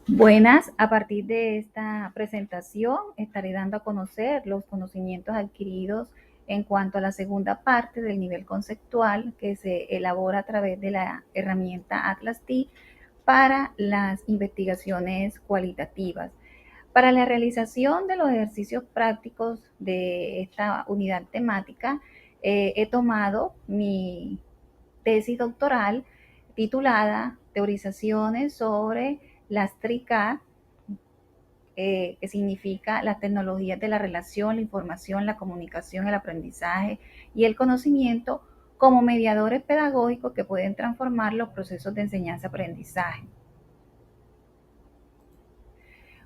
Buenas, a partir de esta presentación estaré dando a conocer los conocimientos adquiridos en cuanto a la segunda parte del nivel conceptual que se elabora a través de la herramienta Atlas T para las investigaciones cualitativas. Para la realización de los ejercicios prácticos de esta unidad temática, he tomado mi tesis doctoral titulada Teorizaciones sobre las TRICA, que significa las tecnologías de la relación, la información, la comunicación, el aprendizaje y el conocimiento como mediadores pedagógicos que pueden transformar los procesos de enseñanza-aprendizaje.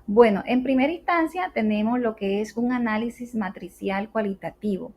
Bueno, en primera instancia tenemos lo que es un análisis matricial cualitativo.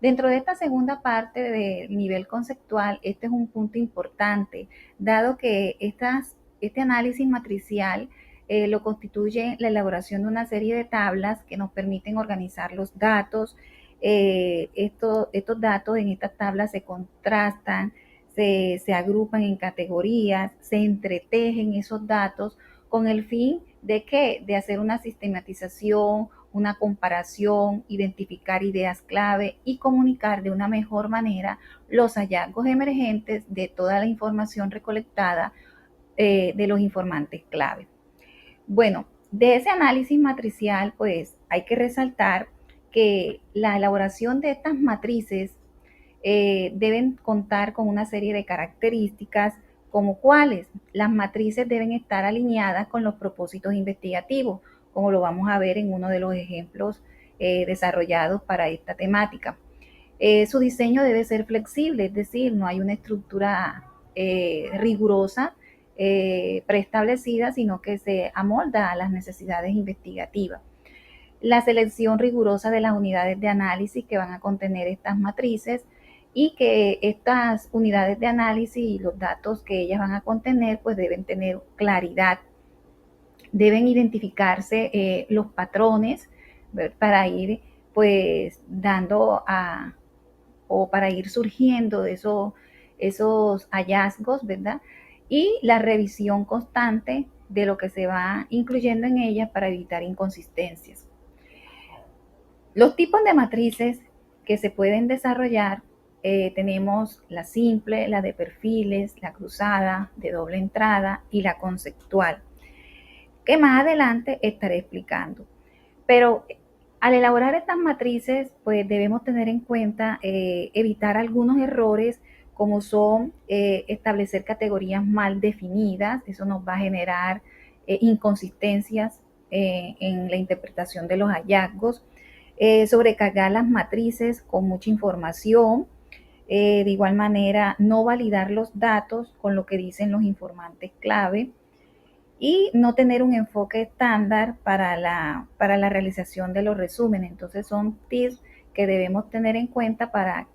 Dentro de esta segunda parte del nivel conceptual, este es un punto importante, dado que este análisis matricial lo constituye la elaboración de una serie de tablas que nos permiten organizar los datos. Estos datos en estas tablas se contrastan, se agrupan en categorías, se entretejen esos datos con el fin de qué? De hacer una sistematización, una comparación, identificar ideas clave y comunicar de una mejor manera los hallazgos emergentes de toda la información recolectada de los informantes clave. Bueno, de ese análisis matricial, pues hay que resaltar que la elaboración de estas matrices deben contar con una serie de características como cuáles. Las matrices deben estar alineadas con los propósitos investigativos, como lo vamos a ver en uno de los ejemplos desarrollados para esta temática. Su diseño debe ser flexible, es decir, no hay una estructura rigurosa preestablecida, sino que se amolda a las necesidades investigativas. La selección rigurosa de las unidades de análisis que van a contener estas matrices y que estas unidades de análisis y los datos que ellas van a contener pues deben tener claridad, deben identificarse los patrones, ¿ver? Para ir pues dando a o para ir surgiendo de esos hallazgos, ¿verdad? Y la revisión constante de lo que se va incluyendo en ellas para evitar inconsistencias. Los tipos de matrices que se pueden desarrollar, tenemos la simple, la de perfiles, la cruzada, de doble entrada y la conceptual, que más adelante estaré explicando. Pero al elaborar estas matrices, pues debemos tener en cuenta evitar algunos errores como son establecer categorías mal definidas. Eso nos va a generar inconsistencias en la interpretación de los hallazgos. Sobrecargar las matrices con mucha información. De igual manera, no validar los datos con lo que dicen los informantes clave y no tener un enfoque estándar para la realización de los resúmenes. Entonces son tips que debemos tener en cuenta para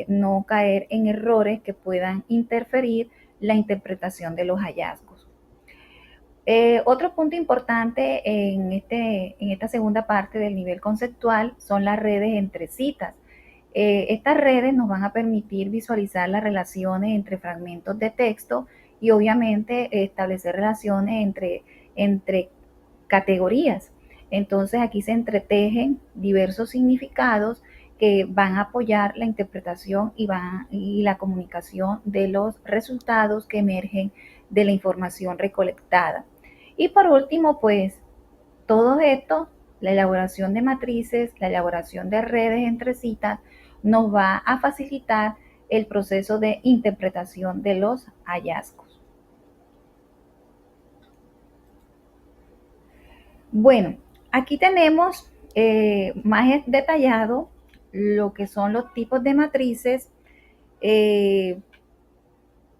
no caer en errores que puedan interferir la interpretación de los hallazgos. Otro punto importante en esta segunda parte del nivel conceptual son las redes entre citas. Estas redes nos van a permitir visualizar las relaciones entre fragmentos de texto y obviamente establecer relaciones entre categorías. Entonces aquí se entretejen diversos significados que van a apoyar la interpretación y la comunicación de los resultados que emergen de la información recolectada. Y por último, pues todo esto, la elaboración de matrices, la elaboración de redes entre citas, nos va a facilitar el proceso de interpretación de los hallazgos. Bueno, aquí tenemos más detallado lo que son los tipos de matrices. Eh,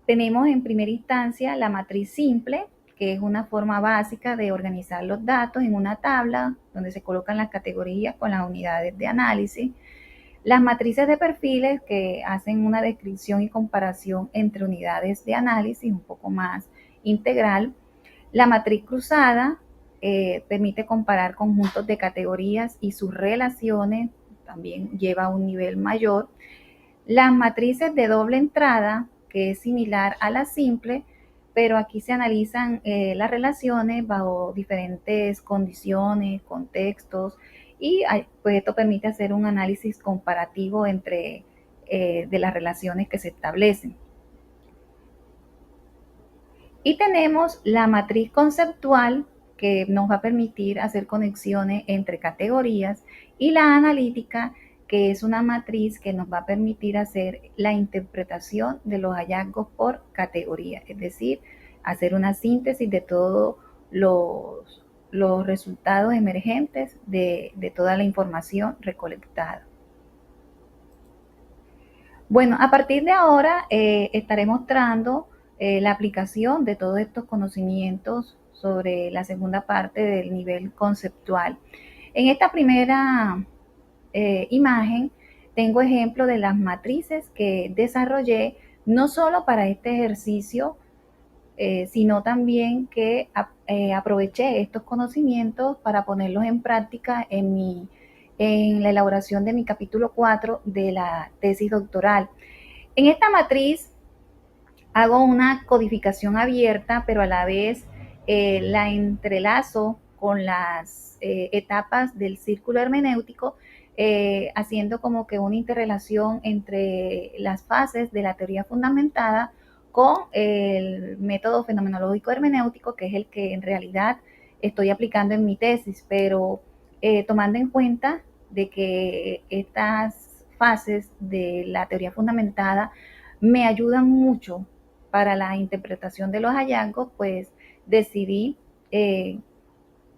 Tenemos en primera instancia la matriz simple, que es una forma básica de organizar los datos en una tabla donde se colocan las categorías con las unidades de análisis. Las matrices de perfiles que hacen una descripción y comparación entre unidades de análisis un poco más integral. La matriz cruzada permite comparar conjuntos de categorías y sus relaciones, también lleva a un nivel mayor. Las matrices de doble entrada, que es similar a la simple, pero aquí se analizan las relaciones bajo diferentes condiciones, contextos, y pues esto permite hacer un análisis comparativo entre de las relaciones que se establecen. Y tenemos la matriz conceptual, que nos va a permitir hacer conexiones entre categorías, y la analítica, que es una matriz que nos va a permitir hacer la interpretación de los hallazgos por categoría, es decir, hacer una síntesis de todos los resultados emergentes de toda la información recolectada. Bueno, a partir de ahora estaré mostrando la aplicación de todos estos conocimientos sobre la segunda parte del nivel conceptual. En esta primera imagen tengo ejemplo de las matrices que desarrollé no solo para este ejercicio, sino también que aproveché estos conocimientos para ponerlos en práctica en la elaboración de mi capítulo 4 de la tesis doctoral. En esta matriz hago una codificación abierta, pero a la vez la entrelazo con las etapas del círculo hermenéutico, haciendo como que una interrelación entre las fases de la teoría fundamentada con el método fenomenológico hermenéutico, que es el que en realidad estoy aplicando en mi tesis, pero tomando en cuenta de que estas fases de la teoría fundamentada me ayudan mucho para la interpretación de los hallazgos, pues decidí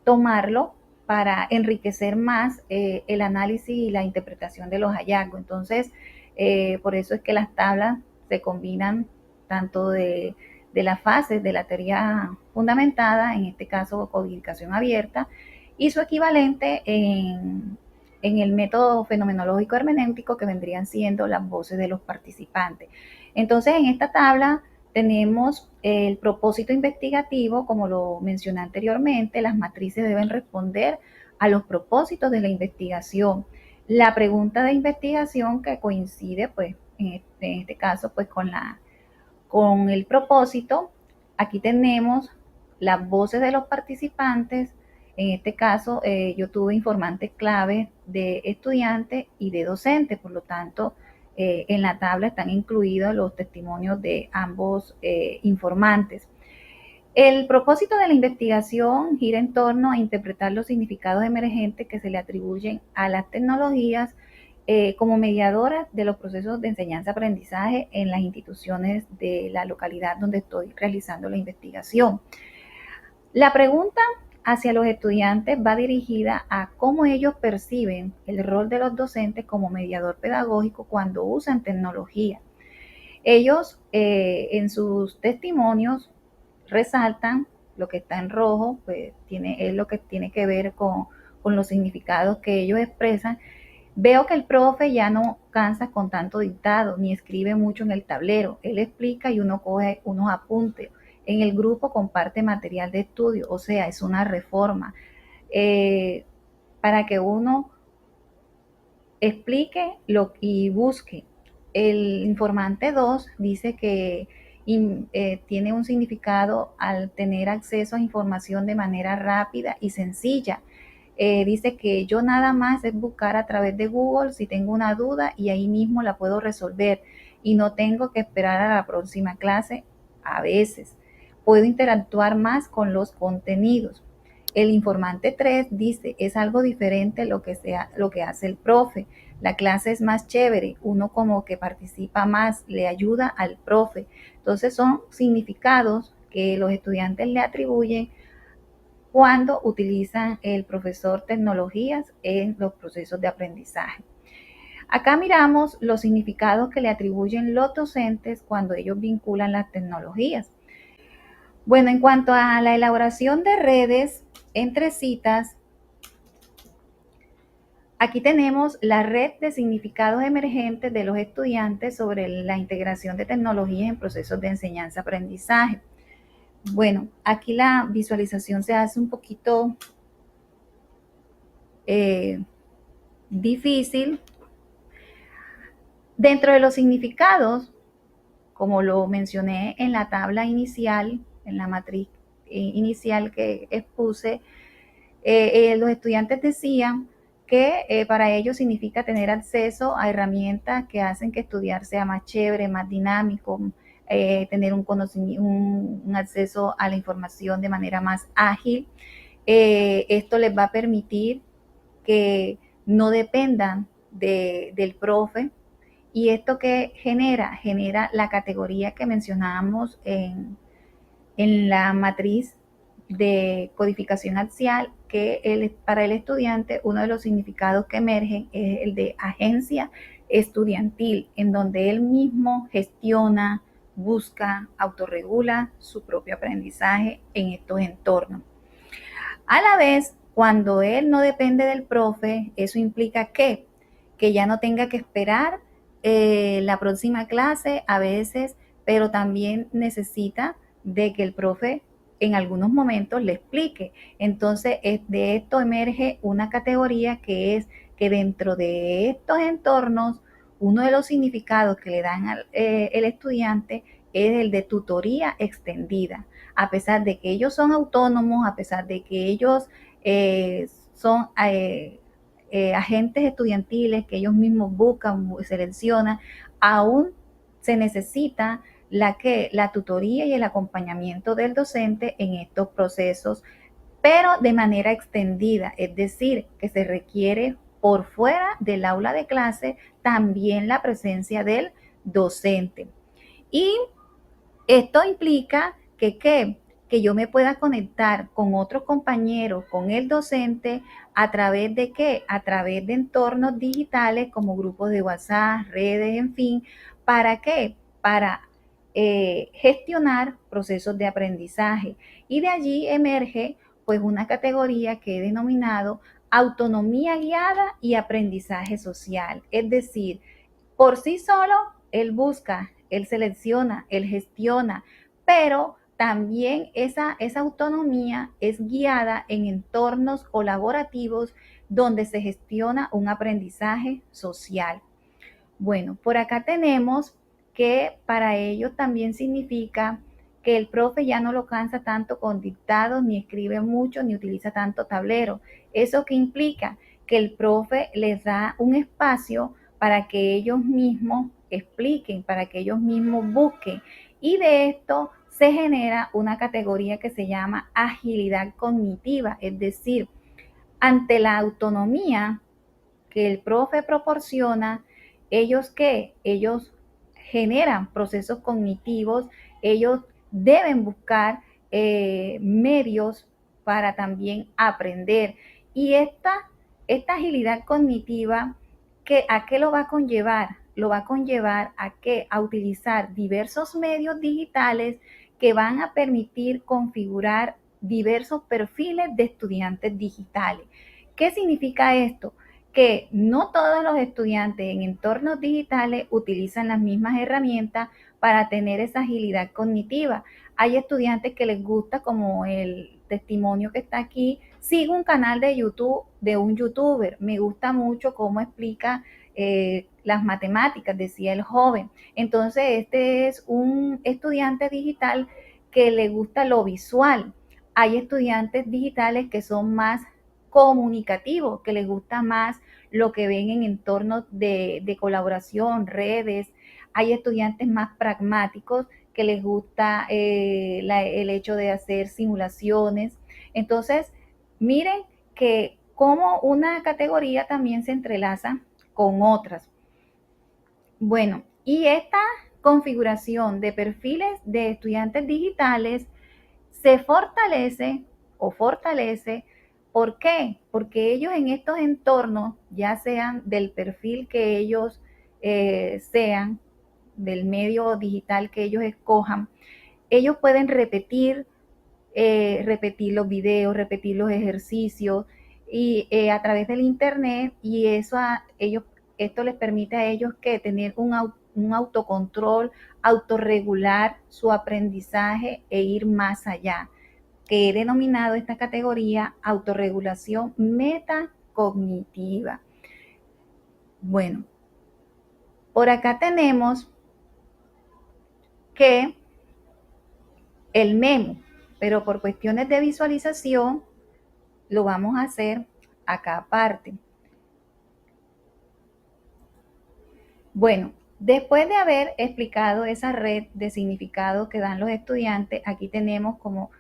tomarlo para enriquecer más el análisis y la interpretación de los hallazgos. Entonces, por eso es que las tablas se combinan tanto de las fases de la teoría fundamentada, en este caso codificación abierta, y su equivalente en el método fenomenológico hermenéutico, que vendrían siendo las voces de los participantes. Entonces, en esta tabla tenemos el propósito investigativo, como lo mencioné anteriormente. Las matrices deben responder a los propósitos de la investigación. La pregunta de investigación, que coincide, pues, en este caso, pues, con el propósito. Aquí tenemos las voces de los participantes. En este caso, yo tuve informantes clave de estudiantes y de docentes, por lo tanto, en la tabla están incluidos los testimonios de ambos informantes. El propósito de la investigación gira en torno a interpretar los significados emergentes que se le atribuyen a las tecnologías como mediadoras de los procesos de enseñanza-aprendizaje en las instituciones de la localidad donde estoy realizando la investigación. La pregunta hacia los estudiantes va dirigida a cómo ellos perciben el rol de los docentes como mediador pedagógico cuando usan tecnología. Ellos en sus testimonios resaltan lo que está en rojo, pues es lo que tiene que ver con los significados que ellos expresan. Veo que el profe ya no cansa con tanto dictado, ni escribe mucho en el tablero. Él explica y uno coge unos apuntes. En el grupo comparte material de estudio, o sea, es una reforma para que uno explique y busque. El informante 2 dice que tiene un significado al tener acceso a información de manera rápida y sencilla. Dice que yo nada más es buscar a través de Google si tengo una duda y ahí mismo la puedo resolver y no tengo que esperar a la próxima clase. A veces puedo interactuar más con los contenidos. El informante 3 dice, es algo diferente lo que hace el profe. La clase es más chévere, uno como que participa más, le ayuda al profe. Entonces son significados que los estudiantes le atribuyen cuando utilizan el profesor tecnologías en los procesos de aprendizaje. Acá miramos los significados que le atribuyen los docentes cuando ellos vinculan las tecnologías. Bueno, en cuanto a la elaboración de redes entre citas, aquí tenemos la red de significados emergentes de los estudiantes sobre la integración de tecnologías en procesos de enseñanza-aprendizaje. Bueno, aquí la visualización se hace un poquito difícil. Dentro de los significados, como lo mencioné en la tabla inicial, en la matriz inicial que expuse, los estudiantes decían que para ellos significa tener acceso a herramientas que hacen que estudiar sea más chévere, más dinámico, tener un conocimiento, un acceso a la información de manera más ágil. Esto les va a permitir que no dependan del profe. ¿Y esto que genera? Genera la categoría que mencionábamos en la matriz de codificación axial, que para el estudiante uno de los significados que emergen es el de agencia estudiantil, en donde él mismo gestiona, busca, autorregula su propio aprendizaje en estos entornos. A la vez, cuando él no depende del profe, eso implica que ya no tenga que esperar la próxima clase a veces, pero también necesita de que el profe en algunos momentos le explique. Entonces, de esto emerge una categoría que es que dentro de estos entornos, uno de los significados que le dan al el estudiante es el de tutoría extendida. A pesar de que ellos son autónomos, a pesar de que ellos son agentes estudiantiles, que ellos mismos buscan, seleccionan, aún se necesita la tutoría y el acompañamiento del docente en estos procesos, pero de manera extendida, es decir, que se requiere por fuera del aula de clase también la presencia del docente. Y esto implica que yo me pueda conectar con otros compañeros, con el docente, ¿a través de qué? A través de entornos digitales como grupos de WhatsApp, redes, en fin. ¿Para qué? Para gestionar procesos de aprendizaje. Y de allí emerge pues una categoría que he denominado autonomía guiada y aprendizaje social. Es decir, por sí solo, él busca, él selecciona, él gestiona, pero también esa autonomía es guiada en entornos colaborativos donde se gestiona un aprendizaje social. Bueno, por acá tenemos que para ellos también significa que el profe ya no lo cansa tanto con dictados, ni escribe mucho, ni utiliza tanto tablero. ¿Eso qué implica? Que el profe les da un espacio para que ellos mismos expliquen, para que ellos mismos busquen. Y de esto se genera una categoría que se llama agilidad cognitiva, es decir, ante la autonomía que el profe proporciona, ellos qué? Ellos generan procesos cognitivos, ellos deben buscar medios para también aprender. Y esta agilidad cognitiva, ¿a qué lo va a conllevar? Lo va a conllevar a qué? A utilizar diversos medios digitales que van a permitir configurar diversos perfiles de estudiantes digitales. ¿Qué significa esto? Que no todos los estudiantes en entornos digitales utilizan las mismas herramientas para tener esa agilidad cognitiva. Hay estudiantes que les gusta, como el testimonio que está aquí, sigo un canal de YouTube de un youtuber, me gusta mucho cómo explica las matemáticas, decía el joven. Entonces, este es un estudiante digital que le gusta lo visual. Hay estudiantes digitales que son más comunicativos, que les gusta más lo que ven en entornos de colaboración, redes. Hay estudiantes más pragmáticos que les gusta el hecho de hacer simulaciones. Entonces, miren que como una categoría también se entrelaza con otras. Bueno, y esta configuración de perfiles de estudiantes digitales se fortalece o fortalece. ¿Por qué? Porque ellos en estos entornos, ya sean del perfil que ellos sean, del medio digital que ellos escojan, ellos pueden repetir los videos, repetir los ejercicios y a través del internet, y esto les permite a ellos que tener un autocontrol, autorregular su aprendizaje e ir más allá, que he denominado esta categoría autorregulación metacognitiva. Bueno, por acá tenemos que el memo, pero por cuestiones de visualización lo vamos a hacer acá aparte. Bueno, después de haber explicado esa red de significado que dan los estudiantes, aquí tenemos como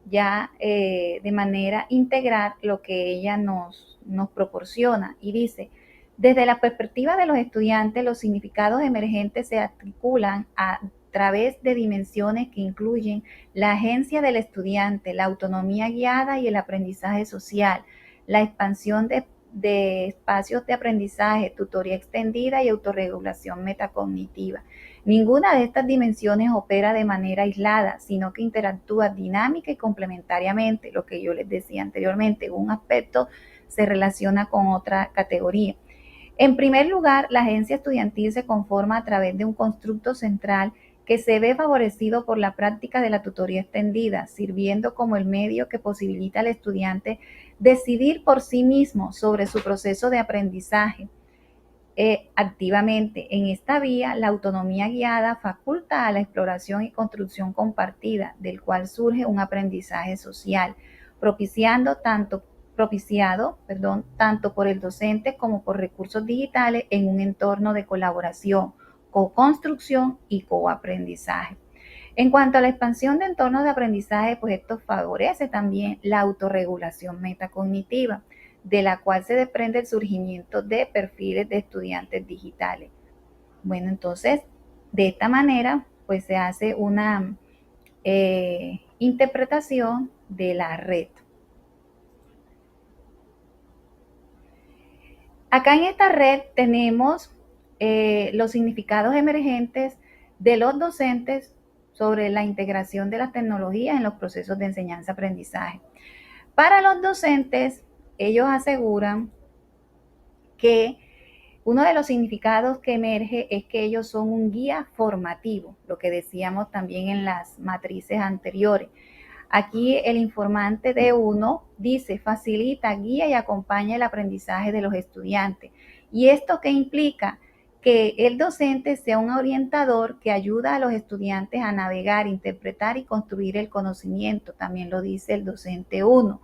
ya de manera integral lo que ella nos proporciona y dice, desde la perspectiva de los estudiantes, los significados emergentes se articulan a través de dimensiones que incluyen la agencia del estudiante, la autonomía guiada y el aprendizaje social, la expansión de espacios de aprendizaje, tutoría extendida y autorregulación metacognitiva. Ninguna de estas dimensiones opera de manera aislada, sino que interactúa dinámica y complementariamente, lo que yo les decía anteriormente, un aspecto se relaciona con otra categoría. En primer lugar, la agencia estudiantil se conforma a través de un constructo central que se ve favorecido por la práctica de la tutoría extendida, sirviendo como el medio que posibilita al estudiante decidir por sí mismo sobre su proceso de aprendizaje. Activamente. En esta vía, la autonomía guiada faculta a la exploración y construcción compartida, del cual surge un aprendizaje social, propiciado por el docente como por recursos digitales en un entorno de colaboración, co-construcción y coaprendizaje. En cuanto a la expansión de entornos de aprendizaje, pues esto favorece también la autorregulación metacognitiva, de la cual se desprende el surgimiento de perfiles de estudiantes digitales. Bueno, entonces, de esta manera, pues se hace una interpretación de la red. Acá en esta red tenemos los significados emergentes de los docentes sobre la integración de las tecnologías en los procesos de enseñanza-aprendizaje. Para los docentes, ellos aseguran que uno de los significados que emerge es que ellos son un guía formativo, lo que decíamos también en las matrices anteriores. Aquí el informante de uno dice, facilita, guía y acompaña el aprendizaje de los estudiantes. ¿Y esto qué implica? Que el docente sea un orientador que ayuda a los estudiantes a navegar, interpretar y construir el conocimiento. También lo dice el docente 1.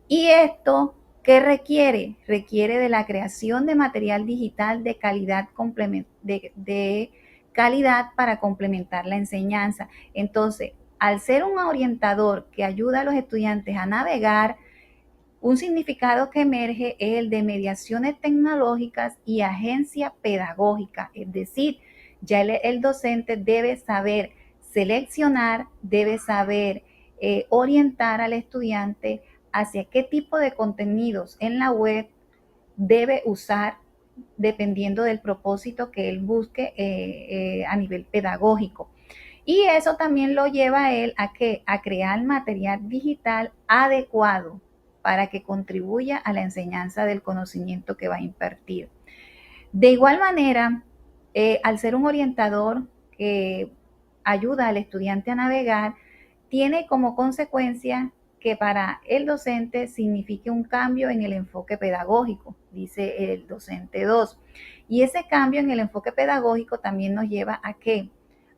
Y esto, ¿qué requiere? Requiere de la creación de material digital de calidad, de calidad para complementar la enseñanza. Entonces, al ser un orientador que ayuda a los estudiantes a navegar, un significado que emerge es el de mediaciones tecnológicas y agencia pedagógica, es decir, ya el docente debe saber seleccionar, debe saber orientar al estudiante hacia qué tipo de contenidos en la web debe usar dependiendo del propósito que él busque a nivel pedagógico. Y eso también lo lleva a él a crear material digital adecuado para que contribuya a la enseñanza del conocimiento que va a impartir. De igual manera, al ser un orientador que ayuda al estudiante a navegar, tiene como consecuencia que para el docente signifique un cambio en el enfoque pedagógico, dice el docente 2. Y ese cambio en el enfoque pedagógico también nos lleva a qué?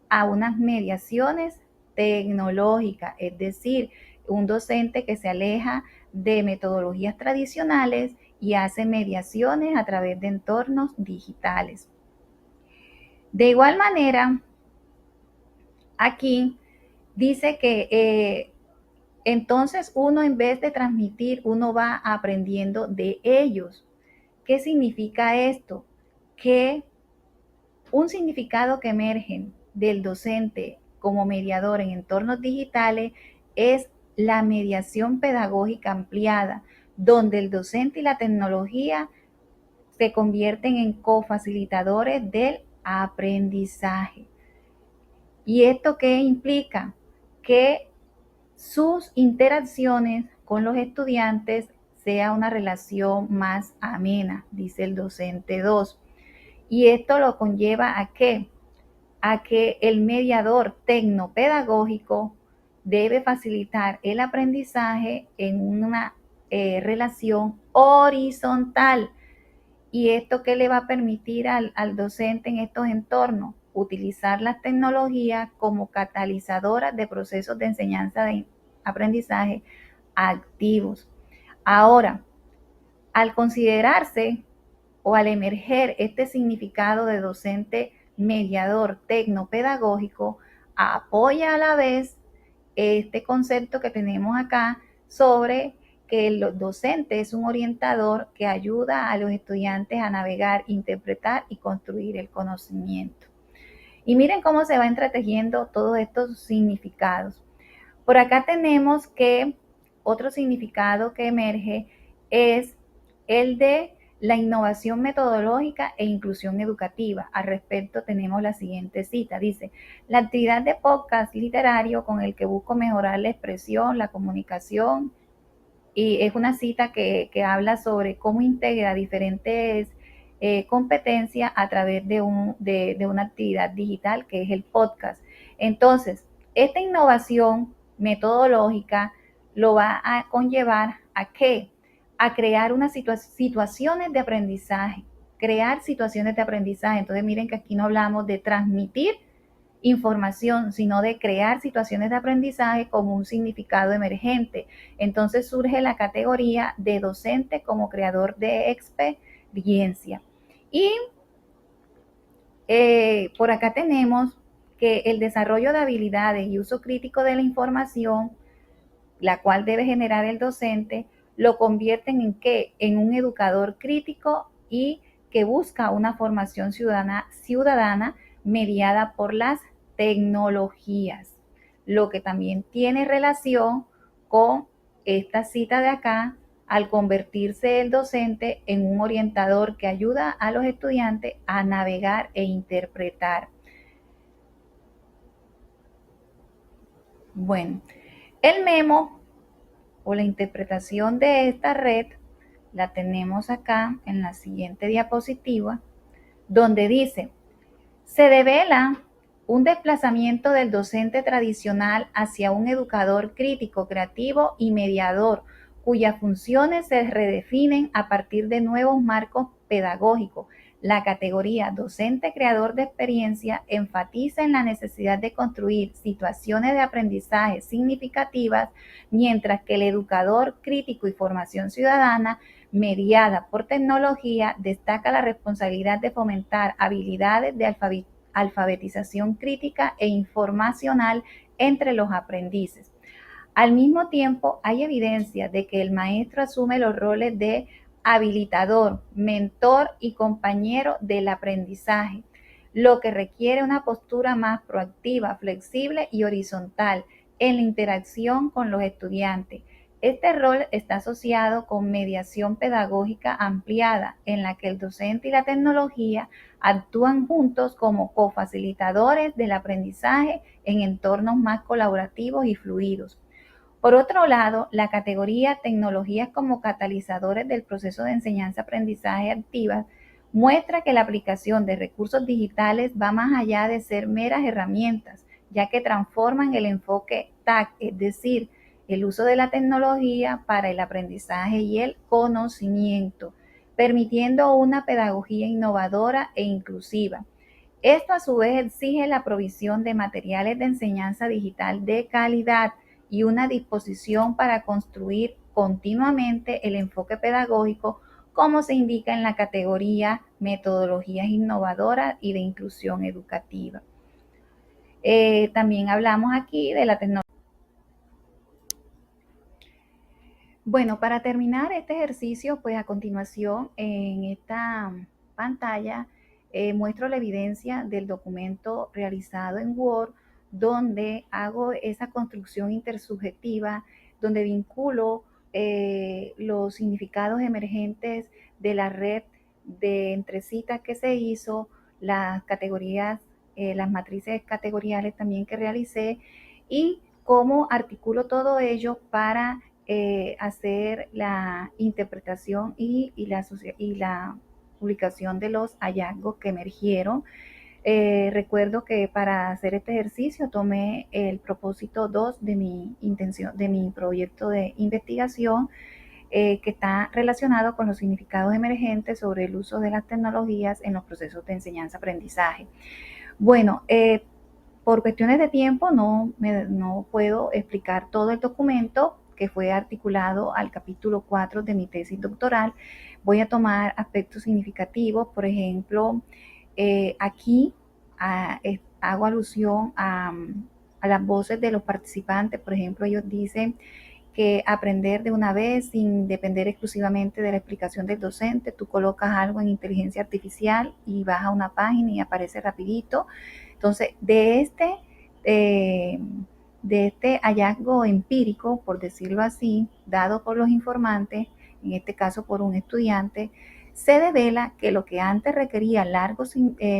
A unas mediaciones tecnológicas, es decir, un docente que se aleja de metodologías tradicionales y hace mediaciones a través de entornos digitales. De igual manera, aquí dice que entonces uno en vez de transmitir, uno va aprendiendo de ellos. ¿Qué significa esto? Que un significado que emerge del docente como mediador en entornos digitales es la mediación pedagógica ampliada, donde el docente y la tecnología se convierten en cofacilitadores del aprendizaje. ¿Y esto qué implica? Que sus interacciones con los estudiantes sea una relación más amena, dice el docente 2. Y esto lo conlleva a qué? A que el mediador tecnopedagógico debe facilitar el aprendizaje en una relación horizontal. ¿Y esto qué le va a permitir al docente en estos entornos? utilizar las tecnologías como catalizadoras de procesos de enseñanza de aprendizaje activos. Ahora, al considerarse o al emerger este significado de docente mediador tecnopedagógico, apoya a la vez este concepto que tenemos acá sobre que el docente es un orientador que ayuda a los estudiantes a navegar, interpretar y construir el conocimiento. Y miren cómo se va entretejiendo todos estos significados. Por acá tenemos que otro significado que emerge es el de la innovación metodológica e inclusión educativa. Al respecto tenemos la siguiente cita. Dice, la actividad de podcast literario con el que busco mejorar la expresión, la comunicación, y es una cita que habla sobre cómo integra diferentes competencias a través de una actividad digital que es el podcast. Entonces, esta innovación metodológica lo va a conllevar a qué? A crear unas situaciones de aprendizaje, crear situaciones de aprendizaje. Entonces, miren que aquí no hablamos de transmitir información, sino de crear situaciones de aprendizaje como un significado emergente. Entonces surge la categoría de docente como creador de experiencia. Y por acá tenemos que el desarrollo de habilidades y uso crítico de la información, la cual debe generar el docente, lo convierten en qué? En un educador crítico y que busca una formación ciudadana mediada por las tecnologías, lo que también tiene relación con esta cita de acá, al convertirse el docente en un orientador que ayuda a los estudiantes a navegar e interpretar. Bueno, el memo o la interpretación de esta red la tenemos acá en la siguiente diapositiva, donde dice, se devela un desplazamiento del docente tradicional hacia un educador crítico, creativo y mediador, cuyas funciones se redefinen a partir de nuevos marcos pedagógicos. La categoría docente creador de experiencia enfatiza en la necesidad de construir situaciones de aprendizaje significativas, mientras que el educador crítico y formación ciudadana mediada por tecnología destaca la responsabilidad de fomentar habilidades de alfabetización crítica e informacional entre los aprendices. Al mismo tiempo, hay evidencia de que el maestro asume los roles de habilitador, mentor y compañero del aprendizaje, lo que requiere una postura más proactiva, flexible y horizontal en la interacción con los estudiantes. Este rol está asociado con mediación pedagógica ampliada, en la que el docente y la tecnología actúan juntos como cofacilitadores del aprendizaje en entornos más colaborativos y fluidos. Por otro lado, la categoría tecnologías como catalizadores del proceso de enseñanza-aprendizaje activas muestra que la aplicación de recursos digitales va más allá de ser meras herramientas, ya que transforman el enfoque TAC, es decir, el uso de la tecnología para el aprendizaje y el conocimiento, permitiendo una pedagogía innovadora e inclusiva. Esto a su vez exige la provisión de materiales de enseñanza digital de calidad y una disposición para construir continuamente el enfoque pedagógico, como se indica en la categoría metodologías innovadoras y de inclusión educativa. También hablamos aquí de la tecnología. Bueno, para terminar este ejercicio, pues a continuación en esta pantalla muestro la evidencia del documento realizado en Word, donde hago esa construcción intersubjetiva, donde vinculo los significados emergentes de la red de entrecitas que se hizo, las categorías, las matrices categoriales también que realicé y cómo articulo todo ello para hacer la interpretación y la publicación de los hallazgos que emergieron. Recuerdo que para hacer este ejercicio tomé el propósito 2 de mi proyecto de investigación, que está relacionado con los significados emergentes sobre el uso de las tecnologías en los procesos de enseñanza-aprendizaje. Bueno, por cuestiones de tiempo no puedo explicar todo el documento que fue articulado al capítulo 4 de mi tesis doctoral. Voy a tomar aspectos significativos, por ejemplo, aquí hago alusión a las voces de los participantes. Por ejemplo, ellos dicen que aprender de una vez sin depender exclusivamente de la explicación del docente. Tú colocas algo en inteligencia artificial y vas a una página y aparece rapidito. Entonces, eh, de este hallazgo empírico, por decirlo así, dado por los informantes, en este caso por un estudiante, se devela que lo que antes requería largos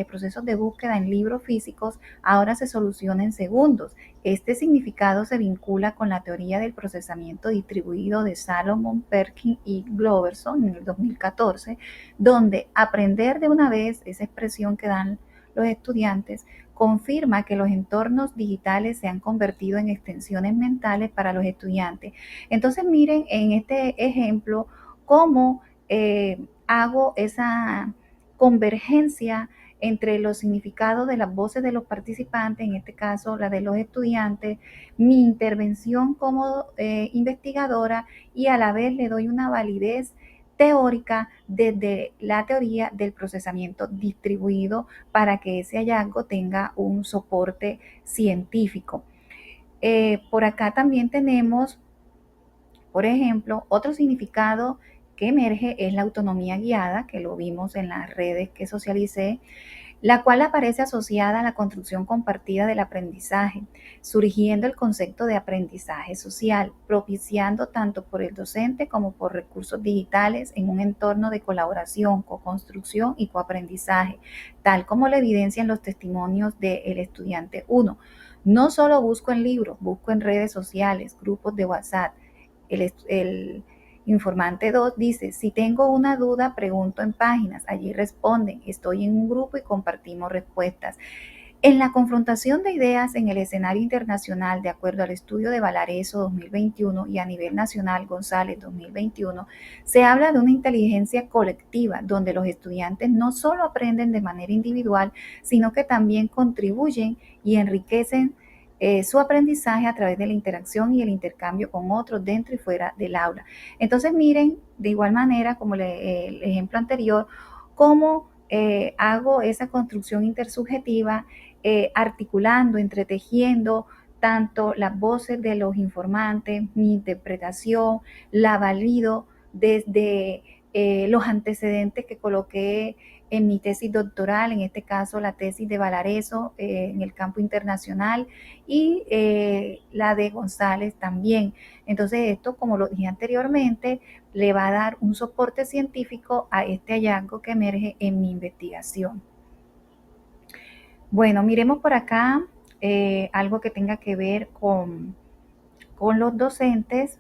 procesos de búsqueda en libros físicos, ahora se soluciona en segundos. Este significado se vincula con la teoría del procesamiento distribuido de Salomon, Perkin y Gloverson en el 2014, donde aprender de una vez, esa expresión que dan los estudiantes, confirma que los entornos digitales se han convertido en extensiones mentales para los estudiantes. Entonces miren en este ejemplo cómo hago esa convergencia entre los significados de las voces de los participantes, en este caso la de los estudiantes, mi intervención como investigadora, y a la vez le doy una validez teórica desde la teoría del procesamiento distribuido para que ese hallazgo tenga un soporte científico. Por acá también tenemos, por ejemplo, otro significado que emerge es la autonomía guiada, que lo vimos en las redes que socialicé, la cual aparece asociada a la construcción compartida del aprendizaje, surgiendo el concepto de aprendizaje social, propiciando tanto por el docente como por recursos digitales en un entorno de colaboración, co-construcción y coaprendizaje, tal como lo evidencian los testimonios del estudiante 1. No solo busco en libros, busco en redes sociales, grupos de WhatsApp. El informante 2 dice, si tengo una duda, pregunto en páginas, allí responden, estoy en un grupo y compartimos respuestas. En la confrontación de ideas en el escenario internacional, de acuerdo al estudio de Valareso 2021 y a nivel nacional González 2021, se habla de una inteligencia colectiva donde los estudiantes no solo aprenden de manera individual, sino que también contribuyen y enriquecen su aprendizaje a través de la interacción y el intercambio con otros dentro y fuera del aula. Entonces miren, de igual manera como el ejemplo anterior, cómo hago esa construcción intersubjetiva, articulando, entretejiendo tanto las voces de los informantes, mi interpretación, la valido desde los antecedentes que coloqué en mi tesis doctoral, en este caso la tesis de Valareso en el campo internacional, y la de González también. Entonces esto, como lo dije anteriormente, le va a dar un soporte científico a este hallazgo que emerge en mi investigación. Bueno, miremos por acá algo que tenga que ver con los docentes.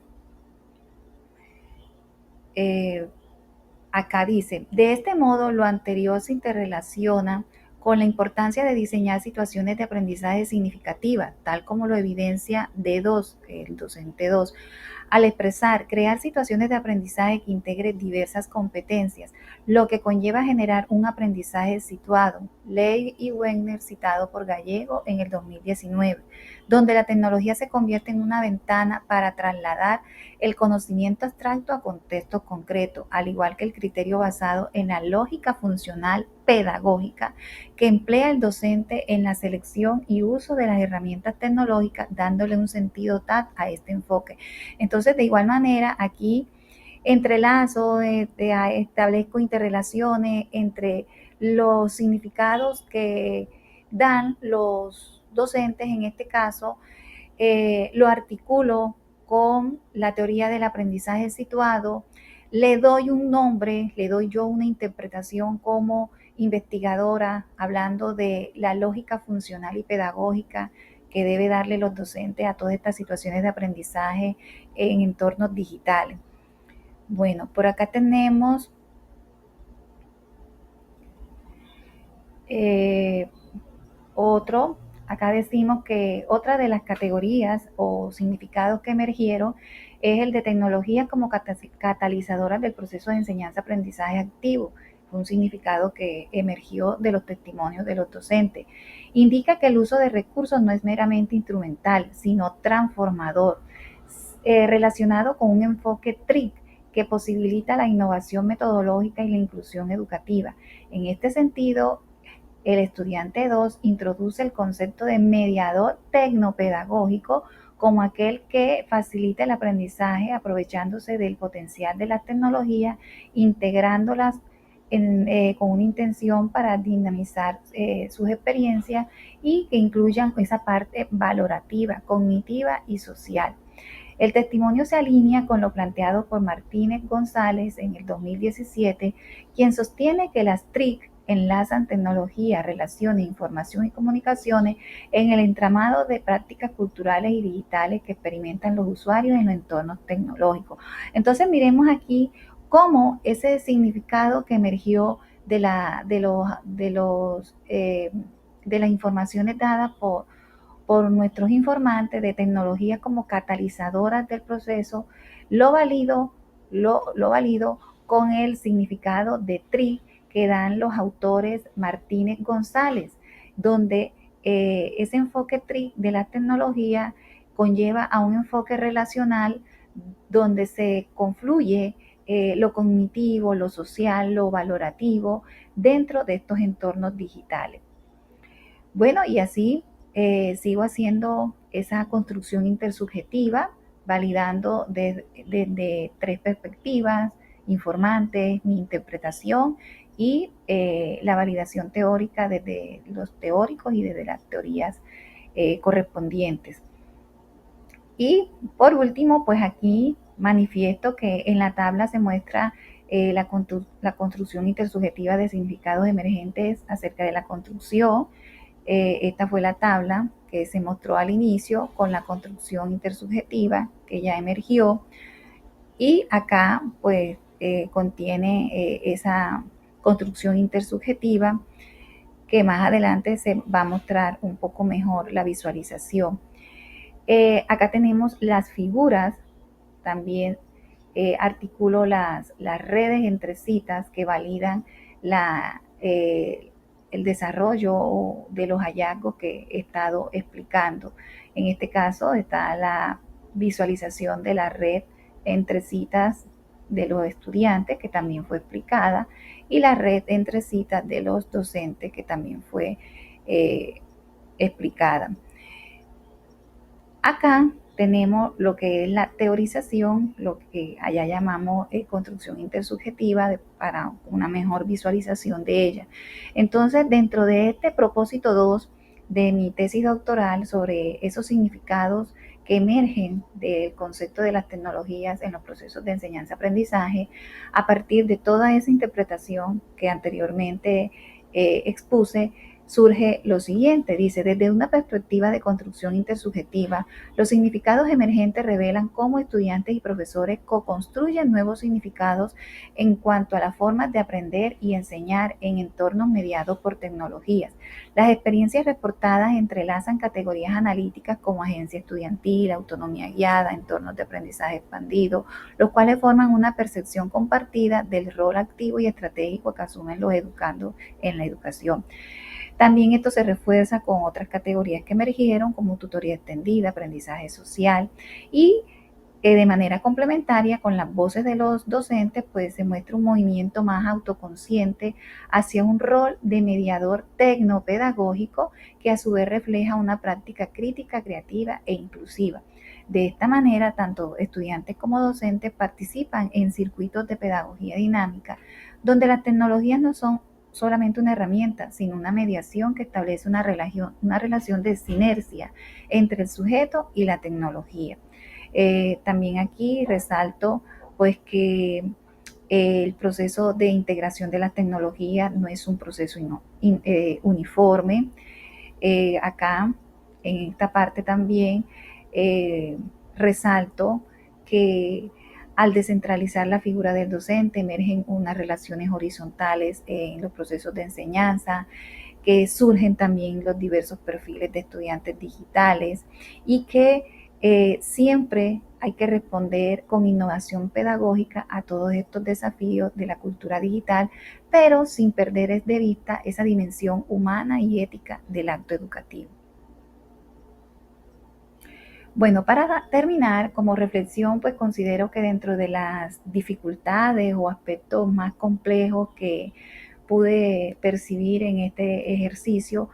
Acá dice, de este modo lo anterior se interrelaciona con la importancia de diseñar situaciones de aprendizaje significativas, tal como lo evidencia D2, el docente 2, al expresar, crear situaciones de aprendizaje que integren diversas competencias, lo que conlleva generar un aprendizaje situado. Ley y Wegner, citado por Gallego en el 2019, donde la tecnología se convierte en una ventana para trasladar el conocimiento abstracto a contextos concretos, al igual que el criterio basado en la lógica funcional pedagógica que emplea el docente en la selección y uso de las herramientas tecnológicas, dándole un sentido tal a este enfoque. Entonces, de igual manera, aquí entrelazo, establezco interrelaciones entre los significados que dan los docentes, en este caso, lo articulo con la teoría del aprendizaje situado, le doy un nombre, le doy yo una interpretación como investigadora, hablando de la lógica funcional y pedagógica que debe darle los docentes a todas estas situaciones de aprendizaje en entornos digitales. Bueno, por acá tenemos otro, acá decimos que otra de las categorías o significados que emergieron es el de tecnología como catalizadoras del proceso de enseñanza-aprendizaje activo. fue un significado que emergió de los testimonios de los docentes. Indica que el uso de recursos no es meramente instrumental, sino transformador, relacionado con un enfoque TRIC que posibilita la innovación metodológica y la inclusión educativa. En este sentido, el estudiante 2 introduce el concepto de mediador tecnopedagógico como aquel que facilita el aprendizaje aprovechándose del potencial de las tecnologías, integrándolas con una intención para dinamizar sus experiencias y que incluyan esa parte valorativa, cognitiva y social. El testimonio se alinea con lo planteado por Martínez González en el 2017, quien sostiene que las TRIC enlazan tecnología, relaciones, información y comunicaciones en el entramado de prácticas culturales y digitales que experimentan los usuarios en los entornos tecnológicos. Entonces miremos aquí cómo ese significado que emergió de las informaciones dadas por nuestros informantes de tecnologías como catalizadoras del proceso, lo valido con el significado de TRI que dan los autores Martínez González, donde ese enfoque TRI de la tecnología conlleva a un enfoque relacional donde se confluye lo cognitivo, lo social, lo valorativo dentro de estos entornos digitales. Bueno, y así sigo haciendo esa construcción intersubjetiva, validando desde tres perspectivas, informantes, mi interpretación y la validación teórica desde los teóricos y desde las teorías correspondientes. Y por último, pues aquí manifiesto que en la tabla se muestra la construcción intersubjetiva de significados emergentes acerca de la construcción. Esta fue la tabla que se mostró al inicio con la construcción intersubjetiva que ya emergió. Y acá pues contiene esa construcción intersubjetiva que más adelante se va a mostrar un poco mejor la visualización. Acá tenemos las figuras, también articulo las redes entre citas que validan el desarrollo de los hallazgos que he estado explicando. En este caso está la visualización de la red entre citas de los estudiantes, que también fue explicada, y la red entre citas de los docentes, que también fue explicada. Acá tenemos lo que es la teorización, lo que allá llamamos construcción intersubjetiva para una mejor visualización de ella. Entonces, dentro de este propósito 2 de mi tesis doctoral sobre esos significados que emergen del concepto de las tecnologías en los procesos de enseñanza-aprendizaje, a partir de toda esa interpretación que anteriormente expuse, surge lo siguiente, dice, desde una perspectiva de construcción intersubjetiva, los significados emergentes revelan cómo estudiantes y profesores co-construyen nuevos significados en cuanto a las formas de aprender y enseñar en entornos mediados por tecnologías. Las experiencias reportadas entrelazan categorías analíticas como agencia estudiantil, autonomía guiada, entornos de aprendizaje expandido, los cuales forman una percepción compartida del rol activo y estratégico que asumen los educandos en la educación. También esto se refuerza con otras categorías que emergieron como tutoría extendida, aprendizaje social y de manera complementaria con las voces de los docentes, pues se muestra un movimiento más autoconsciente hacia un rol de mediador tecnopedagógico que a su vez refleja una práctica crítica, creativa e inclusiva. De esta manera, tanto estudiantes como docentes participan en circuitos de pedagogía dinámica, donde las tecnologías no son solamente una herramienta, sino una mediación que establece una relación de sinergia entre el sujeto y la tecnología. También aquí resalto pues que el proceso de integración de las tecnologías no es un proceso uniforme. Acá, en esta parte también, resalto que al descentralizar la figura del docente emergen unas relaciones horizontales en los procesos de enseñanza, que surgen también los diversos perfiles de estudiantes digitales y que siempre hay que responder con innovación pedagógica a todos estos desafíos de la cultura digital, pero sin perder de vista esa dimensión humana y ética del acto educativo. Bueno, para terminar, como reflexión, pues considero que dentro de las dificultades o aspectos más complejos que pude percibir en este ejercicio,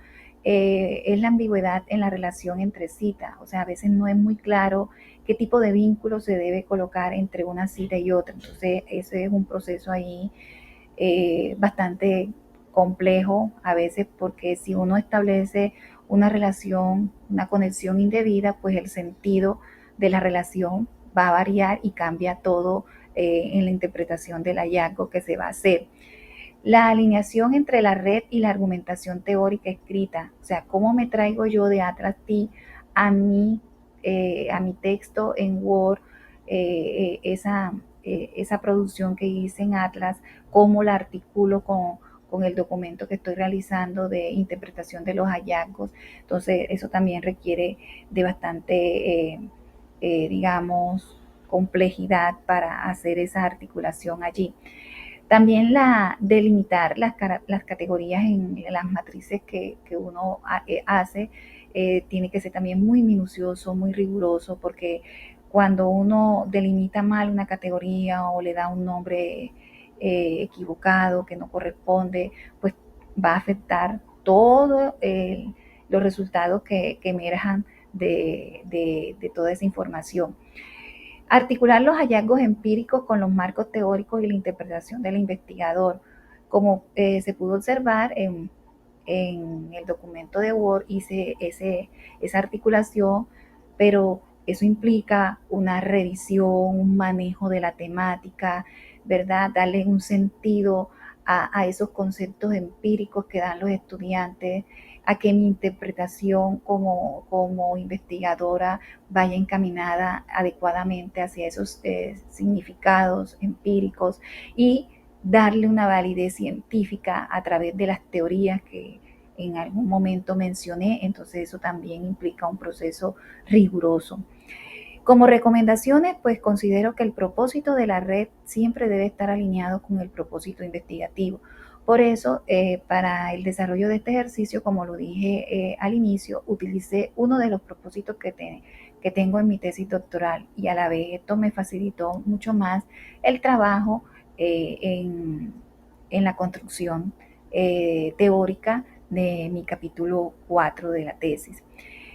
es la ambigüedad en la relación entre citas. O sea, a veces no es muy claro qué tipo de vínculo se debe colocar entre una cita y otra. Entonces, ese es un proceso ahí bastante complejo a veces, porque si uno establece una relación, una conexión indebida, pues el sentido de la relación va a variar y cambia todo en la interpretación del hallazgo que se va a hacer. La alineación entre la red y la argumentación teórica escrita, o sea, cómo me traigo yo de Atlas T a mi texto en Word, esa producción que hice en Atlas, cómo la articulo con el documento que estoy realizando de interpretación de los hallazgos. Entonces, eso también requiere de bastante, digamos, complejidad para hacer esa articulación allí. También la delimitar las categorías en las matrices que uno hace tiene que ser también muy minucioso, muy riguroso, porque cuando uno delimita mal una categoría o le da un nombre equivocado que no corresponde, pues va a afectar todos los resultados que emerjan de toda esa información. Articular los hallazgos empíricos con los marcos teóricos y la interpretación del investigador. Como se pudo observar en el documento de Word, hice esa articulación, pero eso implica una revisión, un manejo de la temática, ¿verdad? Darle un sentido a esos conceptos empíricos que dan los estudiantes, a que mi interpretación como investigadora vaya encaminada adecuadamente hacia esos significados empíricos y darle una validez científica a través de las teorías que en algún momento mencioné. Entonces eso también implica un proceso riguroso. Como recomendaciones, pues considero que el propósito de la red siempre debe estar alineado con el propósito investigativo. Por eso, para el desarrollo de este ejercicio, como lo dije al inicio, utilicé uno de los propósitos que tengo en mi tesis doctoral y a la vez esto me facilitó mucho más el trabajo en la construcción teórica de mi capítulo 4 de la tesis.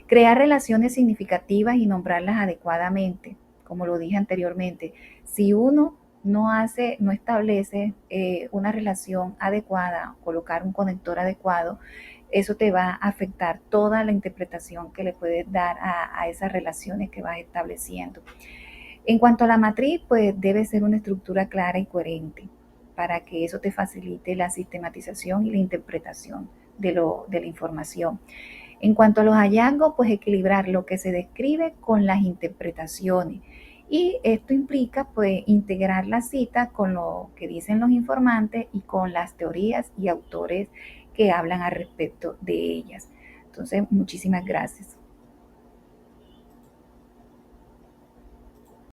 Crear relaciones significativas y nombrarlas adecuadamente, como lo dije anteriormente. Si uno no establece una relación adecuada, colocar un conector adecuado, eso te va a afectar toda la interpretación que le puedes dar a esas relaciones que vas estableciendo. En cuanto a la matriz, pues debe ser una estructura clara y coherente para que eso te facilite la sistematización y la interpretación de la información. En cuanto a los hallazgos, pues equilibrar lo que se describe con las interpretaciones. Y esto implica pues integrar la cita con lo que dicen los informantes y con las teorías y autores que hablan al respecto de ellas. Entonces, muchísimas gracias.